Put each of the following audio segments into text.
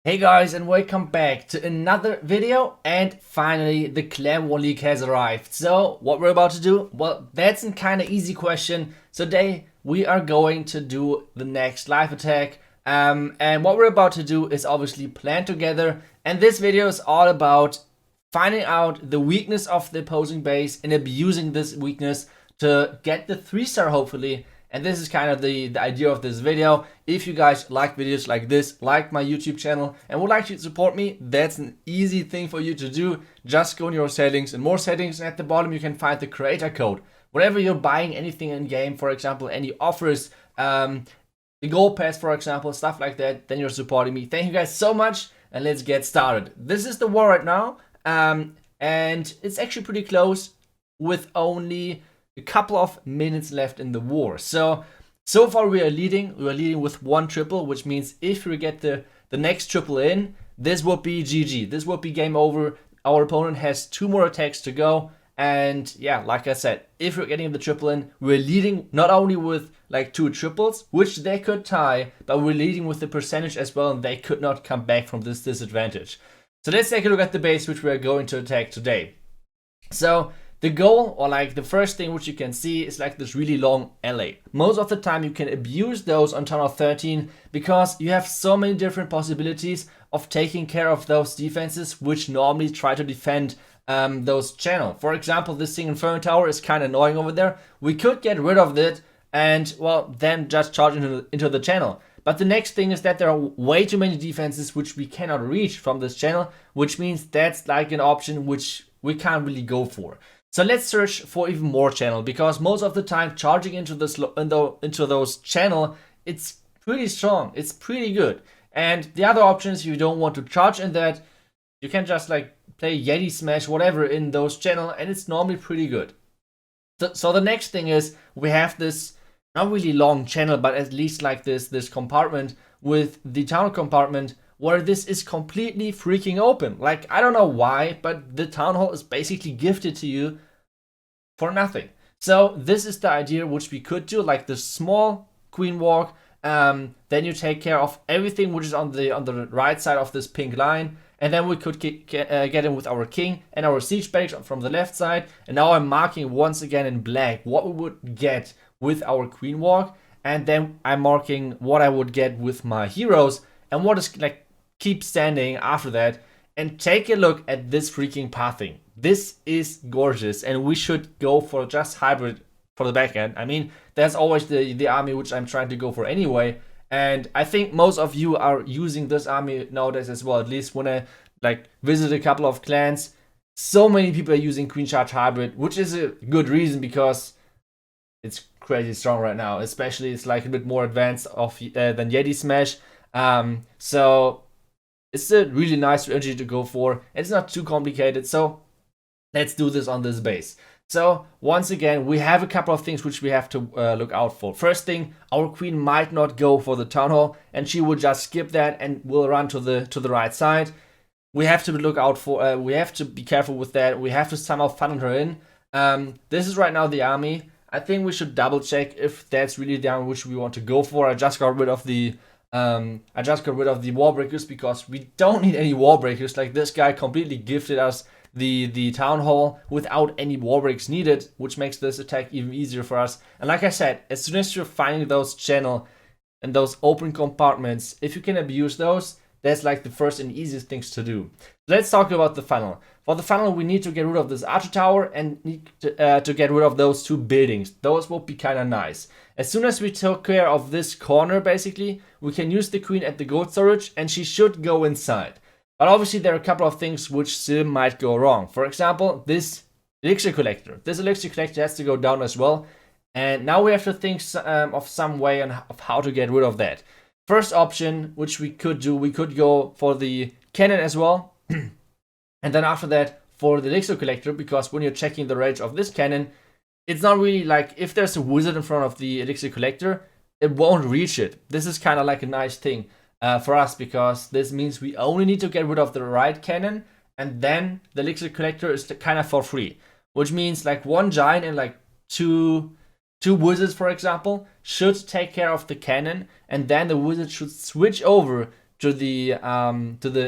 Hey guys, and welcome back to another video, and finally the Clan War League has arrived. So what we're about to do, well, that's a kind of easy question. Today we are going to do the next live attack, and what we're about to do is obviously plan together, and this video is all about finding out the weakness of the opposing base and abusing this weakness to get the 3-star hopefully. And this is kind of the idea of this video. If you guys like videos like this, like my YouTube channel, and would like to support me, that's an easy thing for you to do. Just go in your settings and more settings, and at the bottom you can find the creator code. Whenever you're buying anything in game, for example, any offers, the gold pass, for example, stuff like that, then you're supporting me. Thank you guys so much, and let's get started. This is the war right now, and it's actually pretty close with only a couple of minutes left in the war. So far we are leading. We are leading with 1 triple, which means if we get the next triple in, this would be GG. This would be game over. Our opponent has 2 more attacks to go. And yeah, like I said, if we're getting the triple in, we're leading not only with like 2 triples, which they could tie, but we're leading with the percentage as well, and they could not come back from this disadvantage. So let's take a look at the base which we're going to attack today. So the goal, or like the first thing which you can see, is like this really long alley. Most of the time you can abuse those on tunnel 13 because you have so many different possibilities of taking care of those defenses which normally try to defend those channel. For example, this thing Inferno Tower is kind of annoying over there. We could get rid of it and, well, then just charge into the channel. But the next thing is that there are way too many defenses which we cannot reach from this channel, which means that's like an option which we can't really go for. So let's search for even more channel, because most of the time charging into those channel, it's pretty strong, it's pretty good. And the other options, if you don't want to charge in that, you can just like play Yeti Smash, whatever, in those channel, and it's normally pretty good. So the next thing is we have this not really long channel, but at least like this compartment with the tunnel compartment, where this is completely freaking open. Like, I don't know why, but the town hall is basically gifted to you for nothing. So this is the idea which we could do, like the small queen walk. Then you take care of everything which is on the right side of this pink line, and then we could get in with our king and our siege barracks from the left side. And now I'm marking once again in black what we would get with our queen walk, and then I'm marking what I would get with my heroes and what is like keep standing after that. And take a look at this freaking pathing. This is gorgeous, and we should go for just hybrid for the back end. I mean, that's always the army which I'm trying to go for anyway, and I think most of you are using this army nowadays as well. At least when I like visit a couple of clans, so many people are using Queen Charge Hybrid, which is a good reason because it's crazy strong right now. Especially it's like a bit more advanced than Yeti Smash. So it's a really nice strategy to go for. It's not too complicated, so let's do this on this base. So once again, we have a couple of things which we have to look out for. First thing, our queen might not go for the town hall, and she will just skip that and will run to the right side. We have to look out for. We have to be careful with that. We have to somehow funnel her in. This is right now the army. I think we should double check if that's really the army which we want to go for. I just got rid of the wall breakers because we don't need any wall breakers. Like, this guy completely gifted us the town hall without any wall breaks needed, which makes this attack even easier for us. And like I said, as soon as you're finding those channel and those open compartments, if you can abuse those, that's like the first and easiest things to do. Let's talk about the funnel. For the funnel, we need to get rid of this archer tower and need to get rid of those 2 buildings. Those will be kind of nice. As soon as we took care of this corner, basically, we can use the queen at the gold storage, and she should go inside. But obviously there are a couple of things which still might go wrong. For example, this elixir collector. This elixir collector has to go down as well. And now we have to think of some way of how to get rid of that. First option, which we could do, we could go for the cannon as well. And then after that, for the elixir collector, because when you're checking the range of this cannon, it's not really like, if there's a wizard in front of the elixir collector, it won't reach it. This is kind of like a nice thing for us, because this means we only need to get rid of the right cannon, and then the elixir collector is kind of for free. Which means like 1 giant and like two wizards, for example, should take care of the cannon, and then the wizard should switch over to the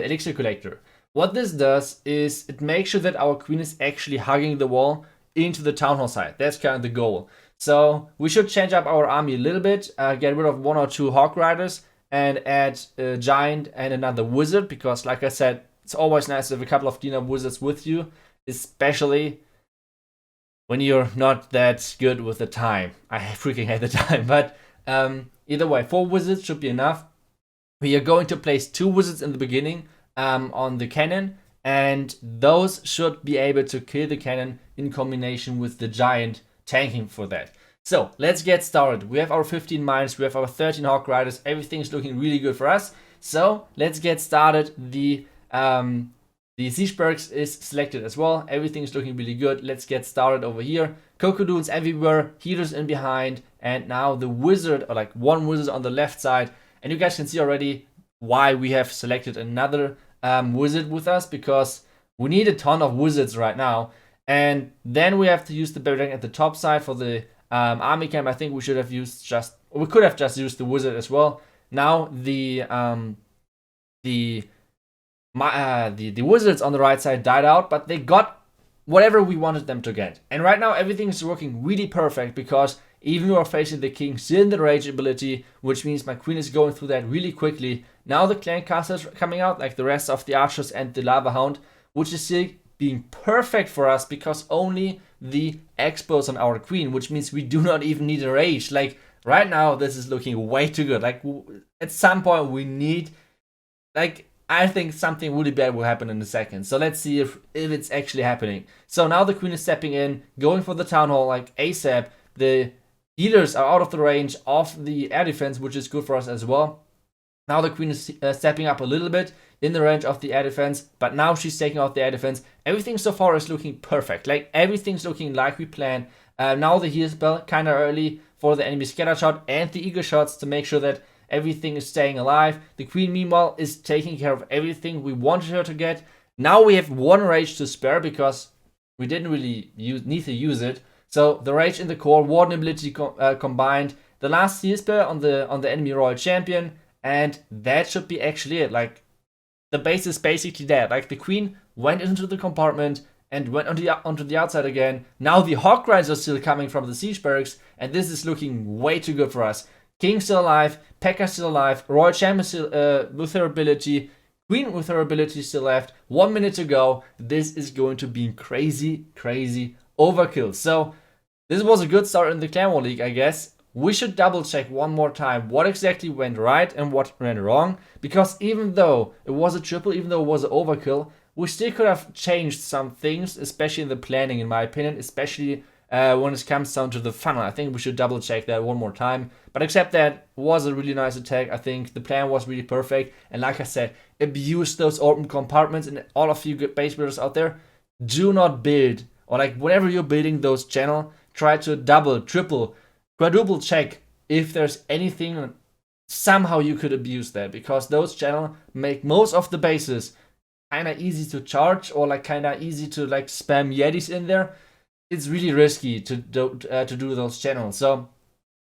elixir collector. What this does is it makes sure that our queen is actually hugging the wall into the town hall side. That's kind of the goal. So we should change up our army a little bit, get rid of 1 or 2 hawk riders, and add a giant and another wizard, because like I said, it's always nice to have a couple of cleanup wizards with you, especially when you're not that good with the time. I freaking hate the time, but either way, 4 wizards should be enough. We are going to place 2 wizards in the beginning on the cannon, and those should be able to kill the cannon in combination with the giant tanking for that. So let's get started. We have our 15 mines, we have our 13 hawk riders, everything's looking really good for us. So let's get started. The siege barracks is selected as well. Everything's looking really good. Let's get started over here. Cocodoons everywhere, healers in behind, and now the wizard, or like 1 wizard on the left side. And you guys can see already why we have selected another wizard with us, because we need a ton of wizards right now. And then we have to use the barrier at the top side for the army camp. I think we should have used we could have just used the wizard as well. Now the wizards on the right side died out, but they got whatever we wanted them to get. And right now everything is working really perfect, because even we are facing the king still in the rage ability, which means my queen is going through that really quickly. Now the clan casters coming out, like the rest of the archers and the lava hound, which is still being perfect for us, because only the expos on our queen, which means we do not even need a rage. Like right now this is looking way too good. Like at some point we need, like, I think something really bad will happen in a second. So let's see if it's actually happening. So now the queen is stepping in, going for the town hall like ASAP. The healers are out of the range of the air defense, which is good for us as well. Now the queen is stepping up a little bit in the range of the air defense, but now she's taking out the air defense. Everything so far is looking perfect. Like everything's looking like we planned. Now the heal spell kind of early for the enemy scatter shot and the eagle shots to make sure that everything is staying alive. The queen meanwhile is taking care of everything we wanted her to get. Now we have 1 rage to spare, because we didn't really need to use it. So the rage in the core, warden ability combined, the last heal spell on the enemy royal champion, and that should be actually it. Like the base is basically dead. Like the queen went into the compartment and went onto the outside again. Now the hawk riders are still coming from the siege barracks, and this is looking way too good for us. King still alive, Pekka still alive, royal champion still with her ability, queen with her ability still left. 1 minute to go. This is going to be crazy overkill. So this was a good start in the Clan War League, I guess. We should double check one more time what exactly went right and what went wrong, because even though it was a triple, even though it was an overkill, we still could have changed some things, especially in the planning, in my opinion, especially when it comes down to the funnel. I think we should double check that one more time. But except that was a really nice attack. I think the plan was really perfect. And like I said, abuse those open compartments. And all of you good base builders out there, do not build, or like whenever you're building those channel, try to double, triple, quadruple check if there's anything somehow you could abuse that, because those channel make most of the bases kind of easy to charge, or like kind of easy to like spam yetis in there. It's really risky to do those channels. So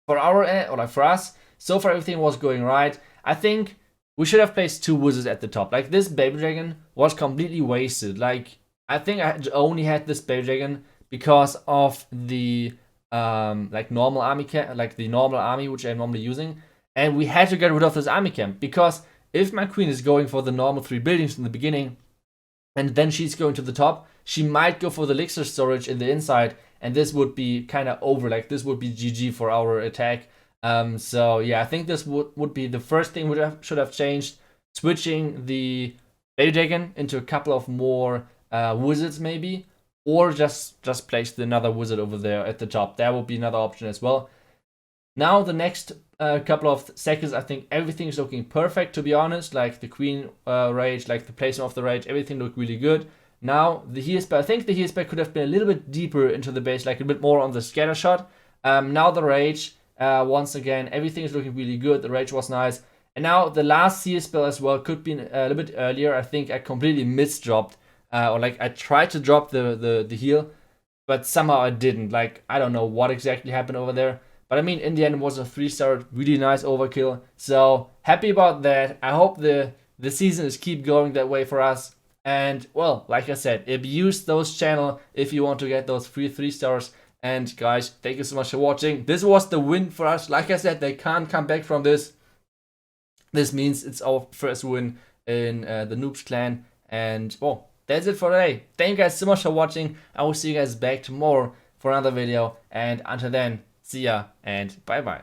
for our or like for us, so far everything was going right. I think we should have placed 2 wizards at the top. Like this baby dragon was completely wasted. Like I think I only had this baby dragon because of the like normal army camp, like the normal army which I'm normally using, and we had to get rid of this army camp, because if my queen is going for the normal 3 buildings in the beginning, and then she's going to the top, she might go for the elixir storage in the inside, and this would be kind of over. Like this would be GG for our attack. So yeah, I think this would be the first thing we should have changed, switching the baby dragon into a couple of more wizards maybe, or just place another wizard over there at the top. That would be another option as well. Now the next couple of seconds, I think everything is looking perfect, to be honest. Like the queen rage, like the placement of the rage, everything looked really good. Now the heal spell, I think the heal spell could have been a little bit deeper into the base, like a bit more on the scatter shot. Now the rage, once again, everything is looking really good. The rage was nice. And now the last heal spell as well could be a little bit earlier. I think I completely misdropped, or like I tried to drop the heal, but somehow I didn't. Like I don't know what exactly happened over there. But I mean, in the end, it was a 3-star, really nice overkill. So happy about that. I hope the season is keep going that way for us. And well, like I said, abuse those channel if you want to get those free 3-stars. And guys, thank you so much for watching. This was the win for us. Like I said, they can't come back from this. This means it's our first win in the Noobs clan. And well, that's it for today. Thank you guys so much for watching. I will see you guys back tomorrow for another video. And until then, see ya and bye bye.